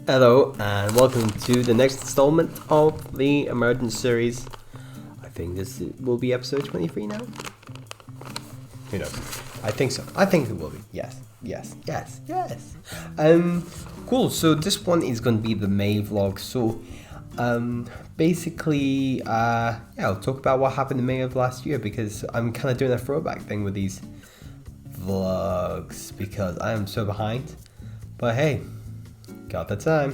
Hello and welcome to the next installment of the Emergence series. I think this will be episode 23 now. Who knows? I think so. I think it will be. Yes. Cool. So this one is going to be the May vlog. So basically, I'll talk about what happened in May of last year because I'm kind of doing a throwback thing with these vlogs because I am so behind. But hey, got the time.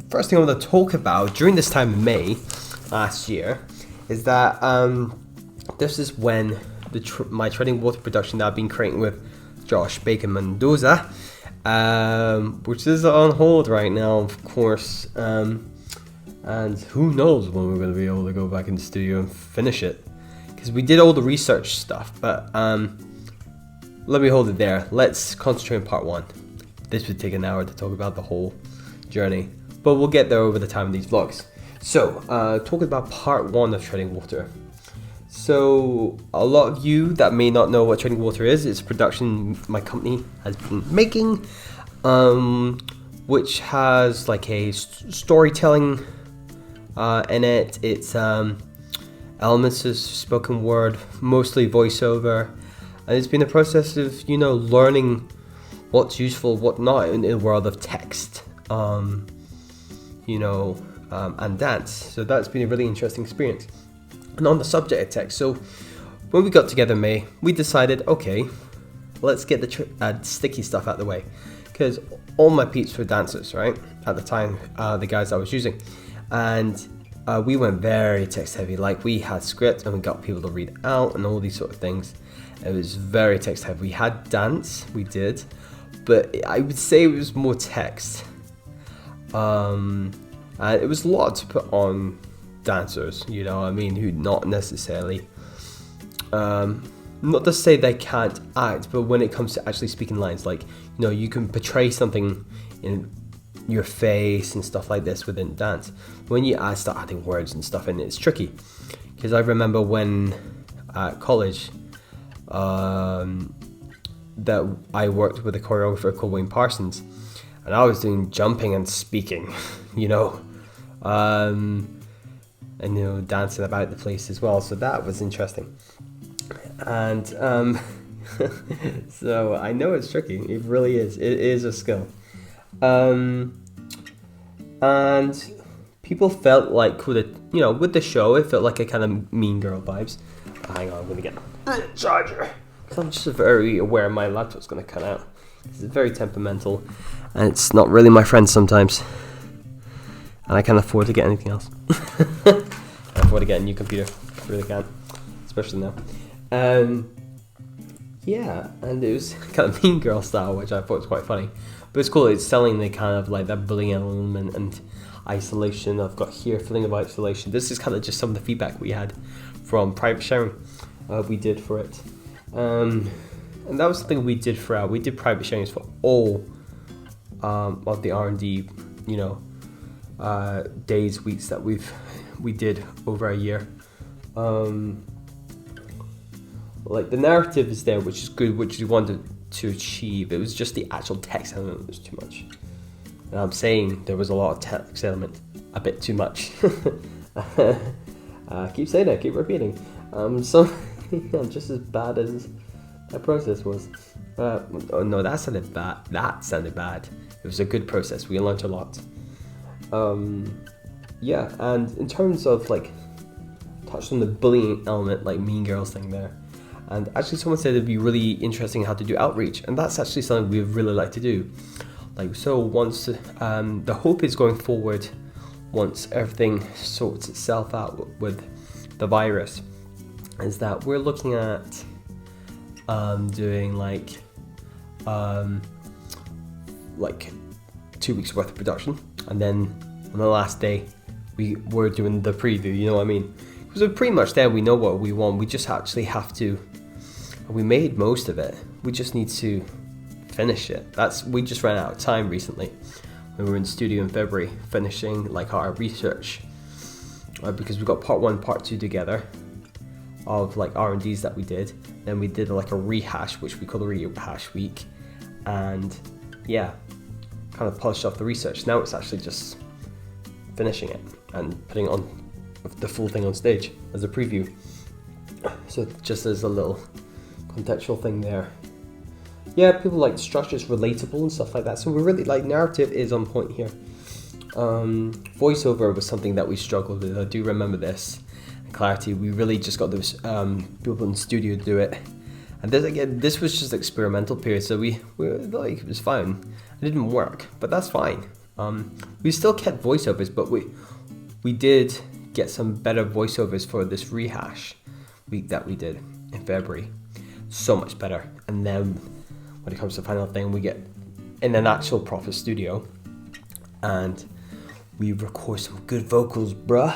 First thing I want to talk about during this time in May last year is that this is when my treading water production that I've been creating with Josh Bacon Mendoza, which is on hold right now, of course, and who knows when we're going to be able to go back in the studio and finish it, because we did all the research stuff, but let me hold it there. Let's concentrate on part one. This would take an hour to talk about the whole journey, but we'll get there over the time of these vlogs. So, talking about part one of treading water. So, a lot of you that may not know what treading water is, it's a production my company has been making, which has like a storytelling in it. It's elements of spoken word, mostly voiceover. And it's been a process of, learning what's useful, what not in the world of text, and dance. So that's been a really interesting experience. And on the subject of text, so when we got together in May, we decided, okay, let's get the sticky stuff out of the way. Because all my peeps were dancers, right? At the time, the guys I was using. And we went very text heavy. Like, we had script and we got people to read out and all these sort of things. It was very text heavy. We had dance, we did, but I would say it was more text. And it was a lot to put on dancers, who not necessarily, not to say they can't act, but when it comes to actually speaking lines, like, you can portray something in your face and stuff like this within dance. When you start adding words and stuff in, it's tricky. Because I remember when at college, that I worked with a choreographer called Wayne Parsons, and I was doing jumping and speaking, and dancing about the place as well. So that was interesting, and so I know it's tricky. It really is. It is a skill, and people felt like with the show, it felt like a kind of Mean Girl vibes. Hang on, I'm gonna get the charger. I'm just very aware my laptop's going to cut out. It's very temperamental, and it's not really my friend sometimes. And I can't afford to get anything else. I can't afford to get a new computer. I really can't, especially now. And it was kind of Mean Girl style, which I thought was quite funny. But it's cool. It's selling the kind of like that bullying element and isolation I've got here, feeling of isolation. This is kind of just some of the feedback we had from private sharing we did for it. And that was something we did throughout. We did private sharings for all of the R&D, days, weeks that we did over a year. Like the narrative is there, which is good, which we wanted to achieve. It was just the actual text element that was too much. And I'm saying there was a lot of text element, a bit too much. Keep saying that, keep repeating. Just as bad as that process was. Oh no, that sounded bad. It was a good process. We learned a lot. And in terms of like, touched on the bullying element, like Mean Girls thing there. And actually someone said it'd be really interesting how to do outreach, and that's actually something we'd really like to do. Like, so once, the hope is going forward, once everything sorts itself out with the virus, is that we're looking at doing like 2 weeks worth of production, and then on the last day we're doing the preview, you know what I mean? Because we're pretty much there, we know what we want, we just actually have to, we made most of it, we just need to finish it. We just ran out of time recently when we were in studio in February finishing like our research, because we got part 1, part 2 together of like R&Ds that we did. Then we did like a rehash, which we call the rehash week, and yeah, kind of polished off the research. Now it's actually just finishing it and putting it on the full thing on stage as a preview. So just as a little contextual thing there. Yeah, people like structure's relatable and stuff like that. So we really like narrative is on point here. Voiceover was something that we struggled with. I do remember this. And clarity, we really just got those people in the studio to do it. And this was just experimental period, so we like it was fine. It didn't work, but that's fine. We still kept voiceovers, but we did get some better voiceovers for this rehash week that we did in February. So much better. And then when it comes to the final thing, we get in an actual proper studio and we record some good vocals, bruh.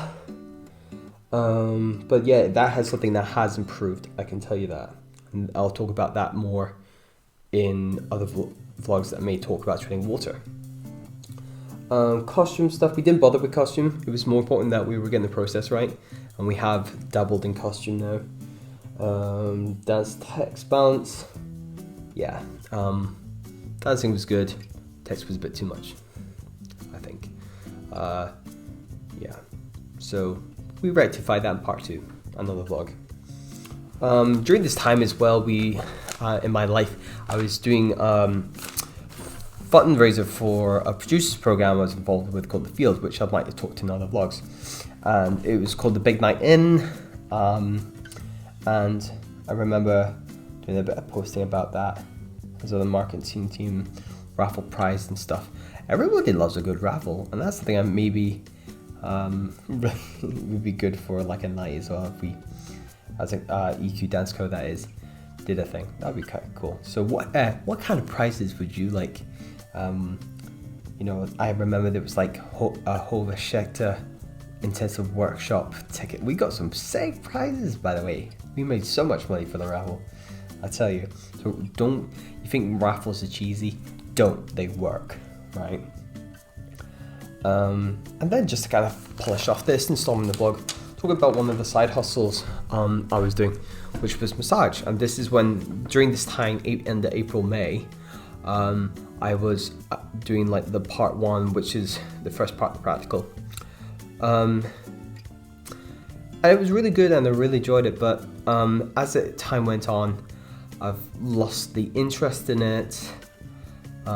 But yeah, that has something that has improved, I can tell you that. And I'll talk about that more in other vlogs that may talk about treading water. Costume stuff, we didn't bother with costume. It was more important that we were getting the process right, and we have dabbled in costume now. Dance text balance, yeah. Dancing was good. Text was a bit too much, I think. Yeah. So we rectified that in part 2, another vlog. During this time as well, we in my life, I was doing Fundraiser for a producer's program I was involved with called Fi.ELD, which I'd like to talk to in other vlogs. And it was called The Big Night In, and I remember doing a bit of posting about that. There's other marketing team, Raffle prize and stuff. Everybody loves a good raffle, and that's something I maybe would be good for like a night as well if we, as an EQ dance co that is, did a thing. That'd be kind of cool. So what kind of prizes would you like? You know, I remember there was like a Hova Schechter intensive workshop ticket. We got some sick prizes, by the way. We made so much money for the raffle, I tell you. So don't, you think raffles are cheesy? Don't, they work, right? And then just to kind of polish off this installment of the vlog, talk about one of the side hustles I was doing, which was massage. And this is when, during this time, end of April, May, I was doing like the part 1, which is the first part of the practical. And it was really good and I really enjoyed it, but as the time went on, I've lost the interest in it. A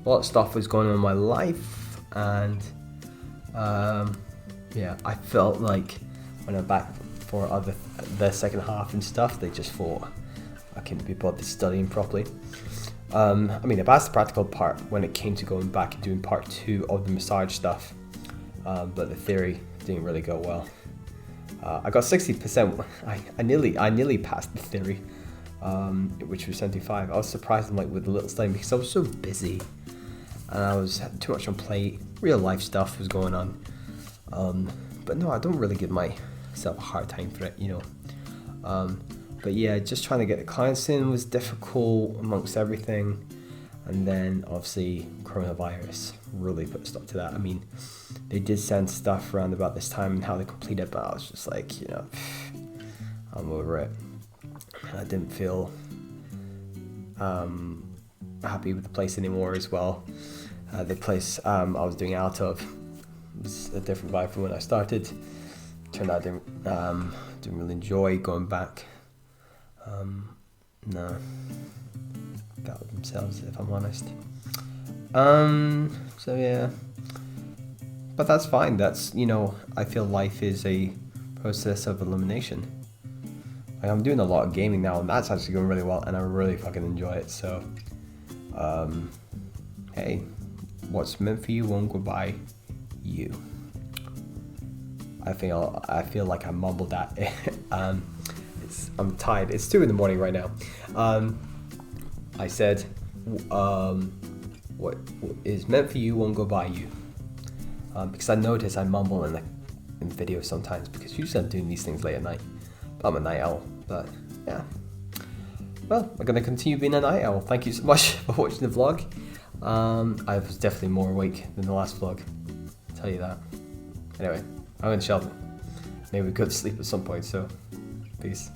lot of stuff was going on in my life, and yeah, I felt like when I'm back for the second half and stuff, they just thought I couldn't be bothered studying properly. I mean, I passed the practical part when it came to going back and doing part 2 of the massage stuff, but the theory didn't really go well. I got 60%. I nearly passed the theory, which was 75. I was surprised, like, with the little study because I was so busy and I was had too much on plate. Real life stuff was going on, but no, I don't really give myself a hard time for it, you know. But yeah, just trying to get the clients in was difficult amongst everything. And then obviously coronavirus really put a stop to that. I mean, they did send stuff around about this time and how they complete it, but I was just like, you know, I'm over it. I didn't feel happy with the place anymore as well. The place I was doing out of was a different vibe from when I started. Turned out I didn't really enjoy going back. No, got with themselves, if I'm honest. So yeah, but that's fine. That's, you know, I feel life is a process of elimination. Like, I'm doing a lot of gaming now, and that's actually going really well, and I really fucking enjoy it. So, hey, what's meant for you won't go by you. I feel like I mumbled that. I'm tired. It's 2 a.m. right now. I said, what is meant for you won't go by you. Because I notice I mumble in videos sometimes, because usually I'm doing these things late at night. I'm a night owl, but yeah. Well, I'm gonna continue being a night owl. Thank you so much for watching the vlog. I was definitely more awake than the last vlog, I'll tell you that. Anyway, I'm in shelter. Maybe we could sleep at some point, so peace.